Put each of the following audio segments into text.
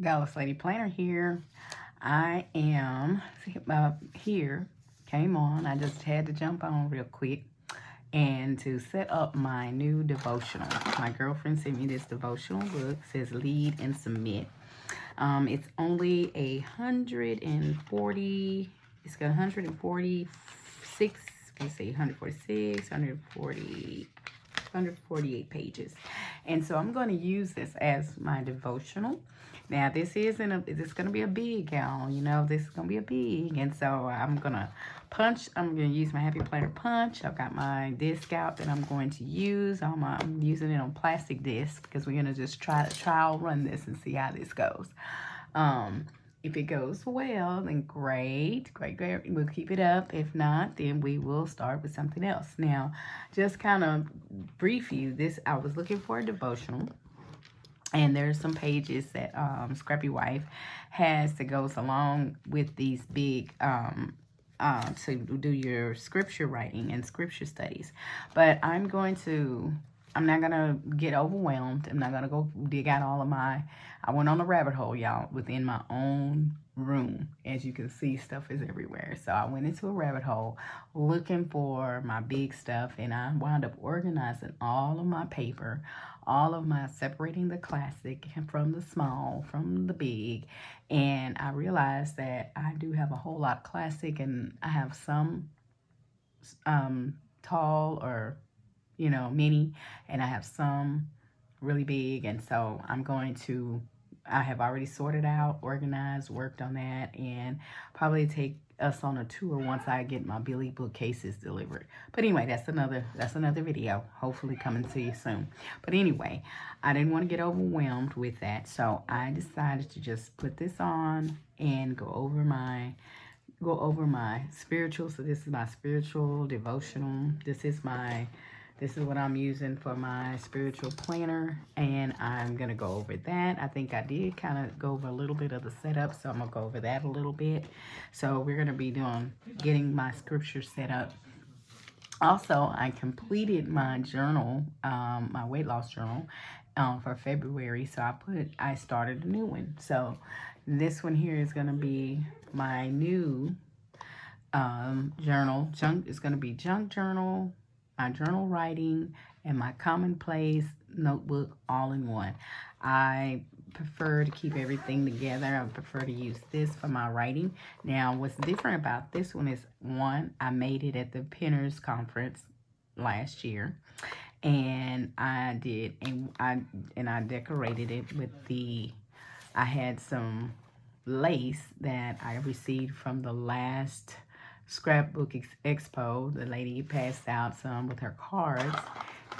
Dallas Lady Planner here. I am here, came on. I just had to jump on real quick and to set up my new devotional. My girlfriend sent me this devotional book. It says Lead and Submit. It's only 140, it's got 146, you see 146, 148 pages. And so I'm going to use this as my devotional. Now, this is going to be a big, y'all. You know, this is going to be a big. And so I'm going to use my Happy Planner punch. I've got my disc out that I'm going to use. I'm using it on plastic disc because we're going to just trial run this and see how this goes. If it goes well, then great. We'll keep it up. If not, then we will start with something else. Now, just kind of brief you, I was looking for a devotional, and there's some pages that Scrappy Wife has that goes along with these big to do your scripture writing and scripture studies. But I'm not going to get overwhelmed. I'm not going to go dig out all of I went on a rabbit hole, y'all, within my own room. As you can see, stuff is everywhere. So I went into a rabbit hole looking for my big stuff, and I wound up organizing all of my paper, separating the classic from the small, from the big. And I realized that I do have a whole lot of classic, and I have some tall or mini, and I have some really big. And so I have already sorted out, organized, worked on that, and probably take us on a tour once I get my Billy bookcases delivered. But anyway, that's another video, hopefully coming to you soon. But anyway, I didn't want to get overwhelmed with that, so I decided to just put this on and go over my spiritual. So this is my spiritual devotional. This is what I'm using for my spiritual planner, and I'm going to go over that. I think I did kind of go over a little bit of the setup, so I'm going to go over that a little bit. So we're going to be getting my scripture set up. Also, I completed my journal, my weight loss journal for February, so I started a new one. So this one here is going to be my new journal. It's going to be junk journal, my journal writing, and my commonplace notebook all in one. I prefer to keep everything together. I prefer to use this for my writing. Now, what's different about this one is, one, I made it at the Pinners Conference last year, and I decorated it with I had some lace that I received from the last Scrapbook Expo. The lady passed out some with her cards,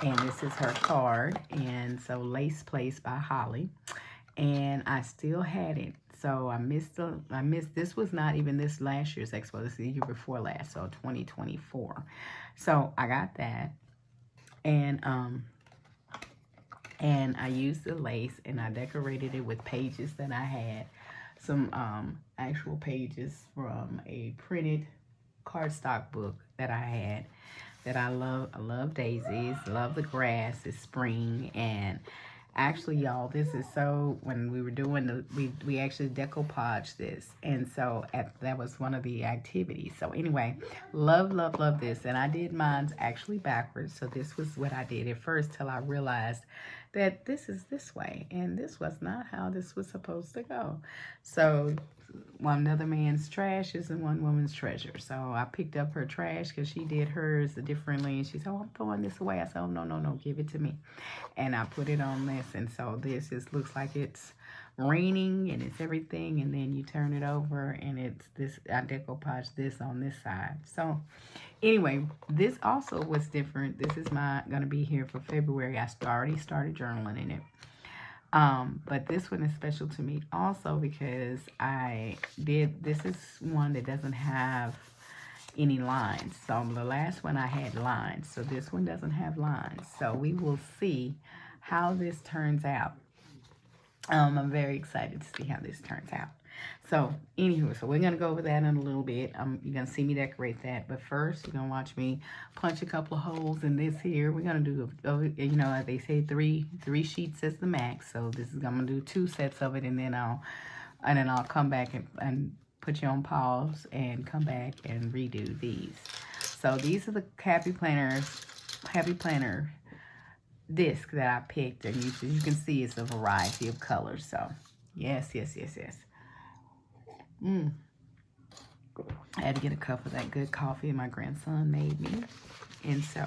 and this is her card. And so Lace Place by Holly, and I still had it. So I missed this. Was not even this last year's expo. This is the year before last, so 2024. So I got that, and I used the lace, and I decorated it with pages that I had, some actual pages from a printed cardstock book that I had that I love. I love daisies, love the grass, it's spring. And actually, y'all, this is so, when we were doing we actually decoupaged this, and so that was one of the activities. So anyway, love this. And I did mine's actually backwards, so this was what I did at first, till I realized that this is this way, and this was not how this was supposed to go. So one other man's trash is one woman's treasure. So I picked up her trash because she did hers differently, and she said, "Oh, I'm throwing this away." I said, "Oh, no, give it to me." And I put it on this, and so this looks like it's raining, and it's everything, and then you turn it over, and it's this. I decoupage this on this side. So anyway, this also was different. This is gonna be here for February. I already started journaling in it. But this one is special to me also because this is one that doesn't have any lines. So the last one I had lines, so this one doesn't have lines. So we will see how this turns out. I'm very excited to see how this turns out. So, anywho, so we're going to go over that in a little bit. You're going to see me decorate that. But first, you're going to watch me punch a couple of holes in this here. We're going to do, you know, as they say, three sheets is the max. So this is, I'm going to do 2 sets of it, and then I'll come back and put you on pause and come back and redo these. So these are the Happy Planner disc that I picked, and you can see it's a variety of colors. So yes. I had to get a cup of that good coffee my grandson made me. And so,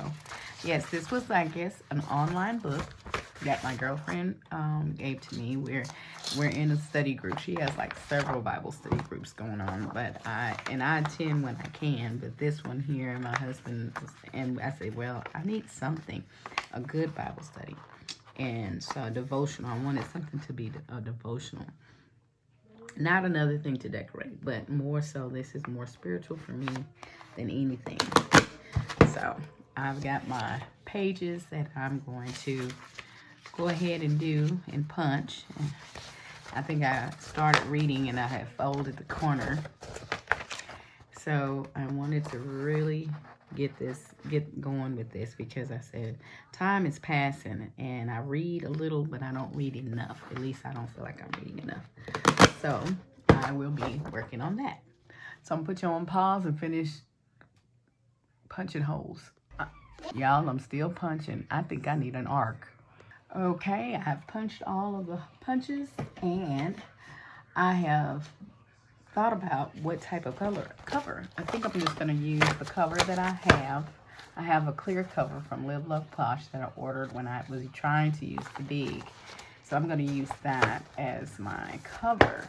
yes, this was, I guess, an online book that my girlfriend gave to me. We're in a study group. She has like several Bible study groups going on, but I attend when I can. But this one here, my husband and I said, well, I need something, a good Bible study, and so a devotional. I wanted something to be a devotional. Not another thing to decorate, but more so this is more spiritual for me than anything. So I've got my pages that I'm going to go ahead and do and punch. I think I started reading and I had folded the corner. So I wanted to really get going with this, because I said time is passing and I read a little, but I don't read enough. At least I don't feel like I'm reading enough. So I will be working on that. So I'm gonna put you on pause and finish punching holes. Y'all, I'm still punching. I think I need an arc. Okay, I've punched all of the punches, and I have thought about what type of cover. I think I'm just gonna use the cover that I have. I have a clear cover from Live Love Posh that I ordered when I was trying to use the big. So I'm going to use that as my cover.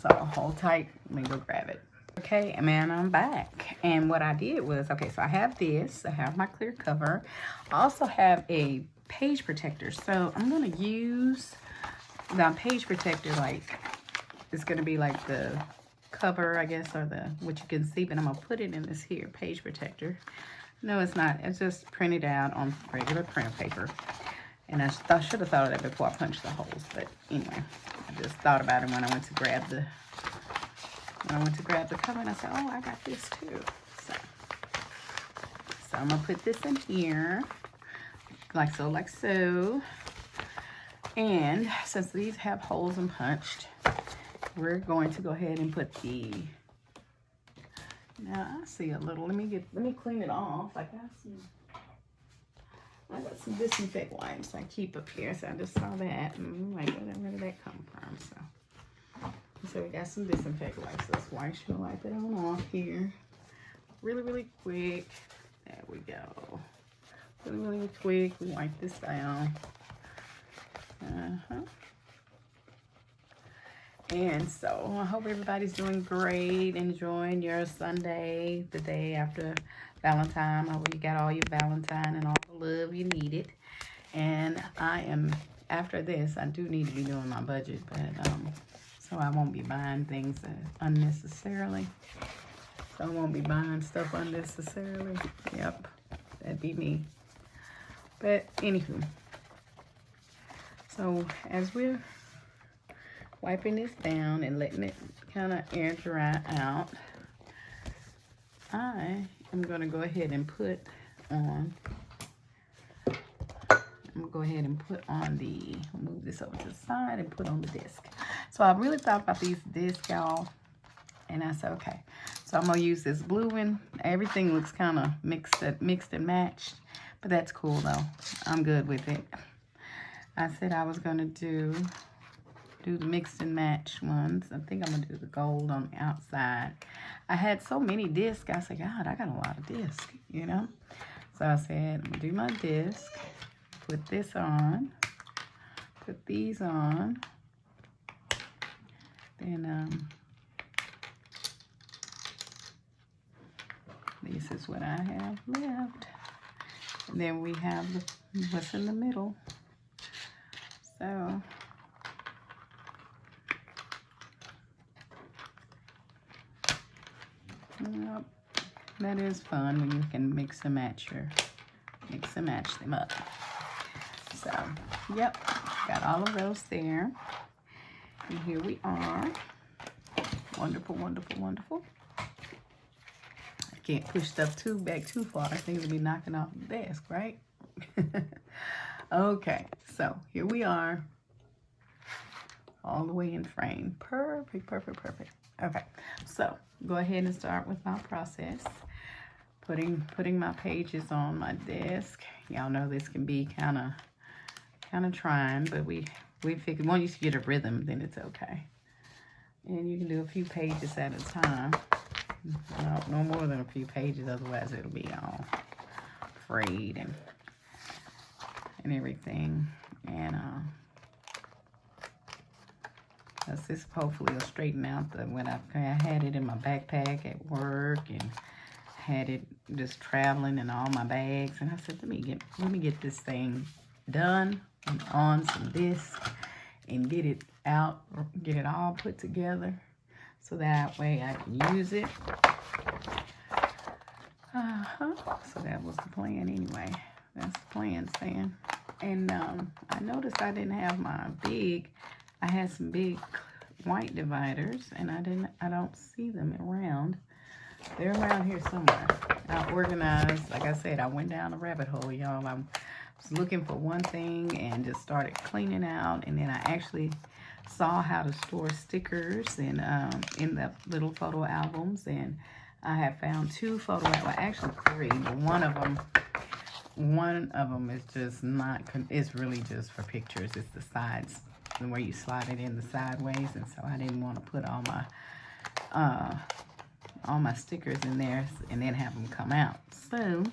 So hold tight. Let me go grab it. Okay, and man, I'm back. And what I did was, okay, so I have this. I have my clear cover. I also have a page protector. So I'm going to use the page protector like, it's going to be like the cover, I guess, or the what you can see. But I'm going to put it in this here page protector. No, it's not. It's just printed out on regular printer paper. And I should have thought of that before I punched the holes. But anyway, I just thought about it when I went to grab the cover, and I said, oh, I got this too. So I'm gonna put this in here, like so. And since these have holes and punched, we're going to go ahead and put the. Now I see a little. Let me clean it off. I got some disinfect wipes I keep up here, so I just saw that. And like, where did that come from? So we got some disinfect wipes. Let's wipe it on off here. Really quick. There we go. Really quick. We wipe this down. And so I hope everybody's doing great, enjoying your Sunday, the day after Valentine. I hope you got all your Valentine and all the love you needed. And after this, I do need to be doing my budget, but so I won't be buying things unnecessarily. So I won't be buying stuff unnecessarily. Yep, that'd be me. But anywho, so as we're wiping this down and letting it kind of air dry out, I am going to go ahead and put on, move this over to the side and put on the disc. So I really thought about these discs, y'all, and I said, okay, so I'm going to use this blue one. Everything looks kind of mixed and matched, but that's cool though. I'm good with it. I said I was going to do the mix and match ones. I think I'm gonna do the gold on the outside. I had so many discs. I said, God, I got a lot of discs, you know? So I said, I'm gonna do my disc, put this on, put these on, then this is what I have left. And then we have what's in the middle. So yep, that is fun when you can mix and match them up. So, yep, got all of those there. And here we are. Wonderful, wonderful, wonderful. I can't push stuff back too far. Things will be knocking off the desk, right? Okay, so here we are. All the way in frame. Perfect, perfect, perfect. Okay, so go ahead and start with my process. Putting my pages on my desk. Y'all know this can be kind of trying, but we figured once you get a rhythm, then it's okay. And you can do a few pages at a time. No more than a few pages, otherwise it'll be all frayed and everything. And this hopefully will straighten out when I had it in my backpack at work and had it just traveling in all my bags, and I said, let me get this thing done and on some disc and get it out, get it all put together so that way I can use it. So that was the plan anyway. That's the plan, Stan. And I noticed I didn't have I had some big white dividers, and I don't see them around. They're around here somewhere. I organized, like I said, I went down a rabbit hole, y'all. I was looking for one thing and just started cleaning out, and then I actually saw how to store stickers and in the little photo albums, and I have found 2 photo albums, actually 3, but one of them is just not, it's really just for pictures. It's the sides, where you slide it in the sideways, and so I didn't want to put all my stickers in there and then have them come out. So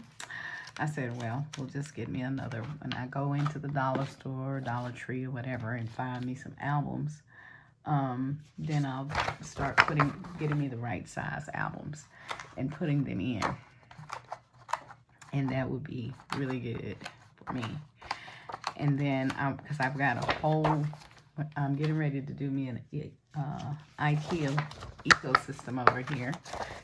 I said, well, we'll just get me another. When I go into the dollar store, Dollar Tree, or whatever, and find me some albums, then I'll start getting me the right size albums and putting them in. And that would be really good for me. And then, because I've got a whole, I'm getting ready to do me an IKEA ecosystem over here.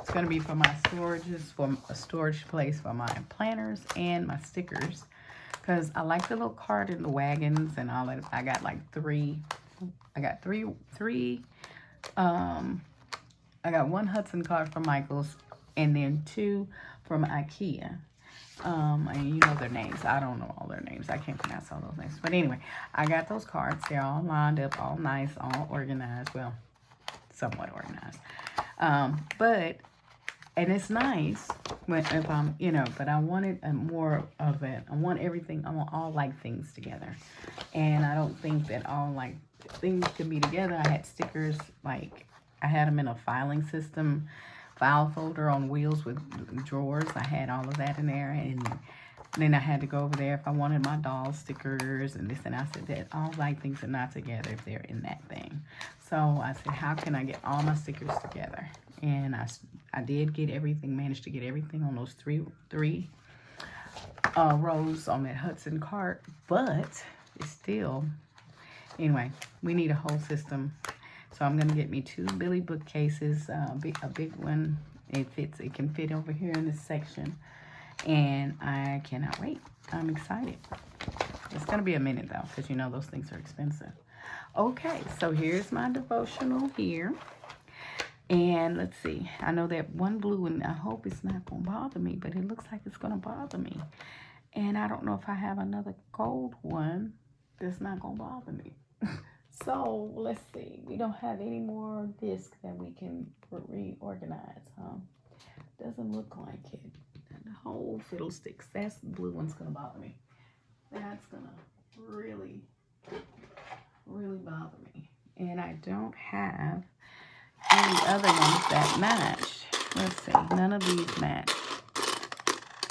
It's going to be for my storages, for a storage place for my planners and my stickers, because I like the little cart in the wagons and all that. I got like three. I got three. I got 1 Hudson card from Michael's, and then 2 from IKEA. And you know their names. I don't know all their names. I can't pronounce all those names. But anyway, I got those cards. They're all lined up, all nice, all organized. Well, somewhat organized. And it's nice if I'm, but I wanted more of it. I want all like things together. And I don't think that all like things can be together. I had stickers, like I had them in a filing system, file folder on wheels with drawers. I had all of that in there, and then I had to go over there if I wanted my doll stickers and this, and I said that all like things are not together if they're in that thing. So I said, how can I get all my stickers together? And I did get everything, managed to get everything on those three rows on that Hudson cart, but it's still, anyway, we need a whole system. So I'm gonna get me 2 Billy bookcases, a big one. It can fit over here in this section, and I cannot wait. I'm excited. It's gonna be a minute though, because you know those things are expensive. Okay, so here's my devotional here, and let's see. I know that one blue one, I hope it's not gonna bother me, but it looks like it's gonna bother me, and I don't know if I have another gold one that's not gonna bother me. So let's see. We don't have any more discs that we can reorganize, huh? Doesn't look like it. And the whole fiddlesticks. That's the blue one's gonna bother me. That's gonna really, really bother me. And I don't have any other ones that match. Let's see. None of these match.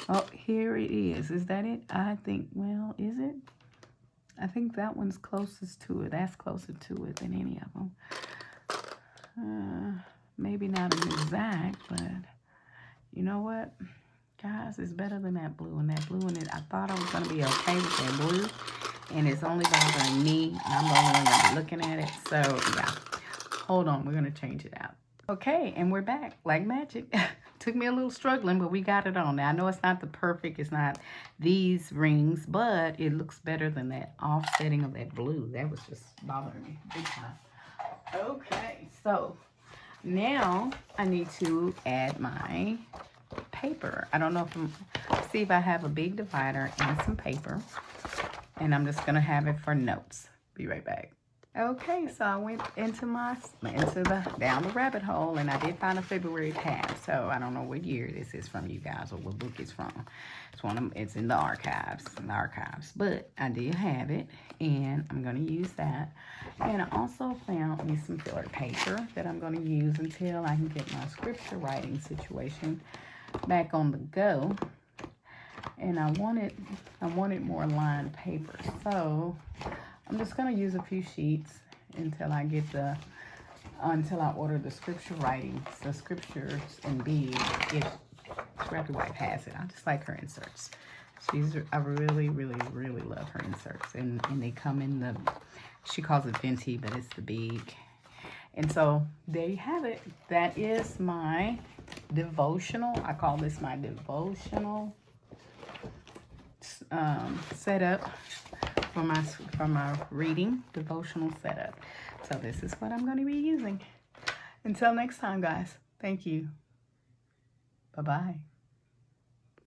Oh, here it is. Is that it? I think. Well, is it? I think that one's closest to it. That's closer to it than any of them. Maybe not an exact, but you know what? Guys, it's better than that blue. And that blue one, I thought I was going to be okay with that blue. And it's only bothering me. I'm the only one going to be looking at it. So, yeah. Hold on. We're going to change it out. Okay, and we're back like magic. Took me a little struggling, but we got it on. Now, I know it's not the perfect, it's not these rings, but it looks better than that offsetting of that blue. That was just bothering me big time. Okay, so Now I need to add my paper. I don't know if see if I have a big divider and some paper. And I'm just gonna have it for notes. Be right back. Okay, so I went into down the rabbit hole, and I did find a February tab. So I don't know what year this is from, you guys, or what book it's from. It's in the archives, But I did have it, and I'm gonna use that. And I also found me some filler paper that I'm gonna use until I can get my scripture writing situation back on the go. And I wanted more lined paper, so I'm just gonna use a few sheets until I order the scripture writings, the scriptures in big. If Scrappy White has it, I just like her inserts. I really, really, really love her inserts, and they come in she calls it venti, but it's the big. And so there you have it. That is my devotional. I call this my devotional setup for my reading devotional setup. So this is what I'm going to be using. Until next time, guys. Thank you. Bye-bye.